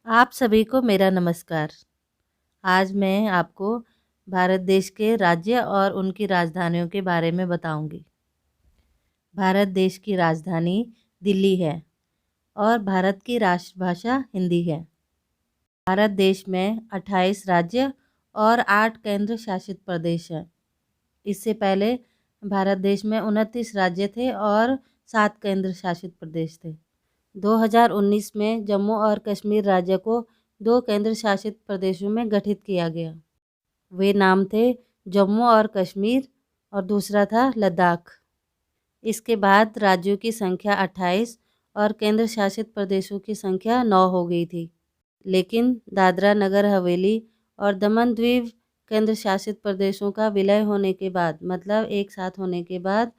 आप सभी को मेरा नमस्कार। आज मैं आपको भारत देश के राज्य और उनकी राजधानियों के बारे में बताऊंगी। भारत देश की राजधानी दिल्ली है और भारत की राष्ट्रभाषा हिंदी है। भारत देश में 28 राज्य और 8 केंद्र शासित प्रदेश हैं। इससे पहले भारत देश में 29 राज्य थे और 7 केंद्र शासित प्रदेश थे। 2019 में जम्मू और कश्मीर राज्य को 2 केंद्र शासित प्रदेशों में गठित किया गया। वे नाम थे जम्मू और कश्मीर और दूसरा था लद्दाख। इसके बाद राज्यों की संख्या 28 और केंद्र शासित प्रदेशों की संख्या 9 हो गई थी। लेकिन दादरा नगर हवेली और दमन द्वीप केंद्र शासित प्रदेशों का विलय होने के बाद, मतलब एक साथ होने के बाद,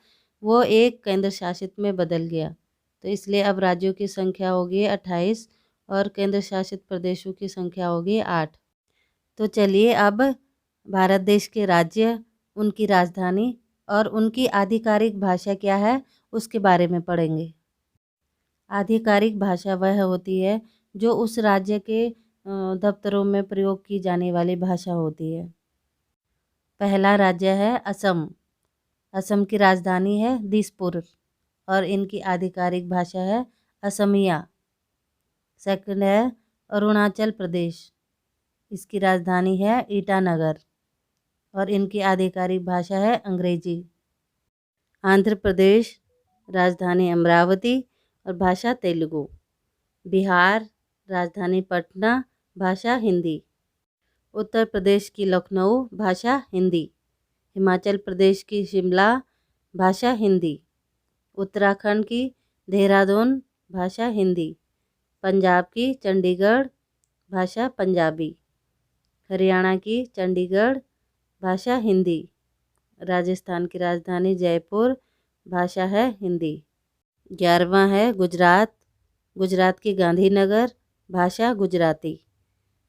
वो एक केंद्र शासित में बदल गया। तो इसलिए अब राज्यों की संख्या होगी 28 और केंद्र शासित प्रदेशों की संख्या होगी 8। तो चलिए अब भारत देश के राज्य, उनकी राजधानी और उनकी आधिकारिक भाषा क्या है उसके बारे में पढ़ेंगे। आधिकारिक भाषा वह होती है जो उस राज्य के दफ्तरों में प्रयोग की जाने वाली भाषा होती है। पहला राज्य है असम। असम की राजधानी है दिसपुर और इनकी आधिकारिक भाषा है असमिया। सेकंड है अरुणाचल प्रदेश। इसकी राजधानी है ईटानगर और इनकी आधिकारिक भाषा है अंग्रेजी। आंध्र प्रदेश, राजधानी अमरावती और भाषा तेलुगु। बिहार, राजधानी पटना, भाषा हिंदी। उत्तर प्रदेश की लखनऊ, भाषा हिंदी। हिमाचल प्रदेश की शिमला, भाषा हिंदी। उत्तराखंड की देहरादून, भाषा हिंदी। पंजाब की चंडीगढ़, भाषा पंजाबी। हरियाणा की चंडीगढ़, भाषा हिंदी। राजस्थान की राजधानी जयपुर, भाषा है हिंदी। 11वां है गुजरात। गुजरात की गांधीनगर, भाषा गुजराती।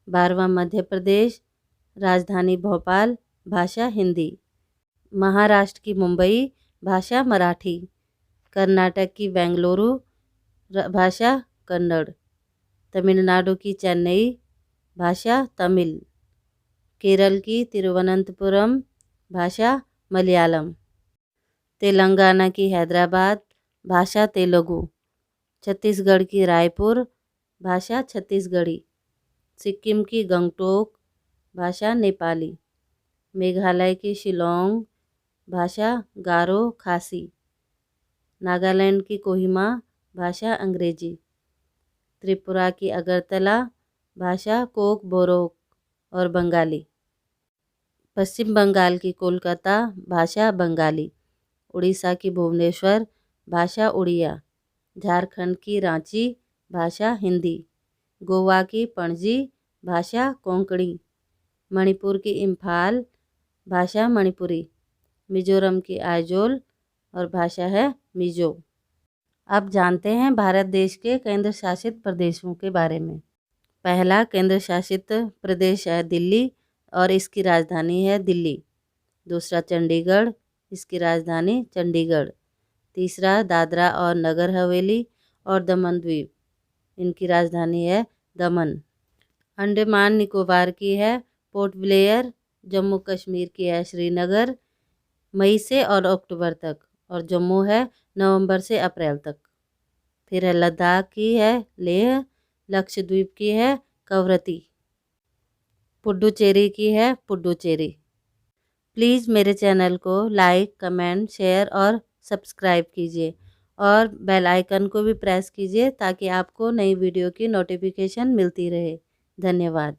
12वां मध्य प्रदेश, राजधानी भोपाल, भाषा हिंदी। महाराष्ट्र की मुंबई, भाषा मराठी। कर्नाटक की बेंगलुरु, भाषा कन्नड़। तमिलनाडु की चेन्नई, भाषा तमिल। केरल की तिरुवनंतपुरम, भाषा मलयालम। तेलंगाना की हैदराबाद, भाषा तेलुगु। छत्तीसगढ़ की रायपुर, भाषा छत्तीसगढ़ी। सिक्किम की गंगटोक, भाषा नेपाली। मेघालय की शिलोंग, भाषा गारो खासी। नागालैंड की कोहिमा, भाषा अंग्रेजी। त्रिपुरा की अगरतला, भाषा कोक बोरोक और बंगाली। पश्चिम बंगाल की कोलकाता, भाषा बंगाली। उड़ीसा की भुवनेश्वर, भाषा उड़िया। झारखंड की रांची, भाषा हिंदी। गोवा की पणजी, भाषा कोंकणी। मणिपुर की इम्फाल, भाषा मणिपुरी। मिजोरम की आइजोल और भाषा है मिजो। अब जानते हैं भारत देश के केंद्र शासित प्रदेशों के बारे में। पहला केंद्र शासित प्रदेश है दिल्ली और इसकी राजधानी है दिल्ली। दूसरा चंडीगढ़, इसकी राजधानी चंडीगढ़। तीसरा दादरा और नगर हवेली और दमन द्वीप, इनकी राजधानी है दमन। अंडमान निकोबार की है पोर्ट ब्लेयर। जम्मू कश्मीर की है श्रीनगर, मई से और अक्टूबर तक, और जम्मू है नवंबर से अप्रैल तक। फिर है लद्दाख की है लेह। लक्षद्वीप की है कवरत्ती। पुडुचेरी की है पुडुचेरी। प्लीज़ मेरे चैनल को लाइक, कमेंट, शेयर और सब्सक्राइब कीजिए और बेल आइकन को भी प्रेस कीजिए ताकि आपको नई वीडियो की नोटिफिकेशन मिलती रहे। धन्यवाद।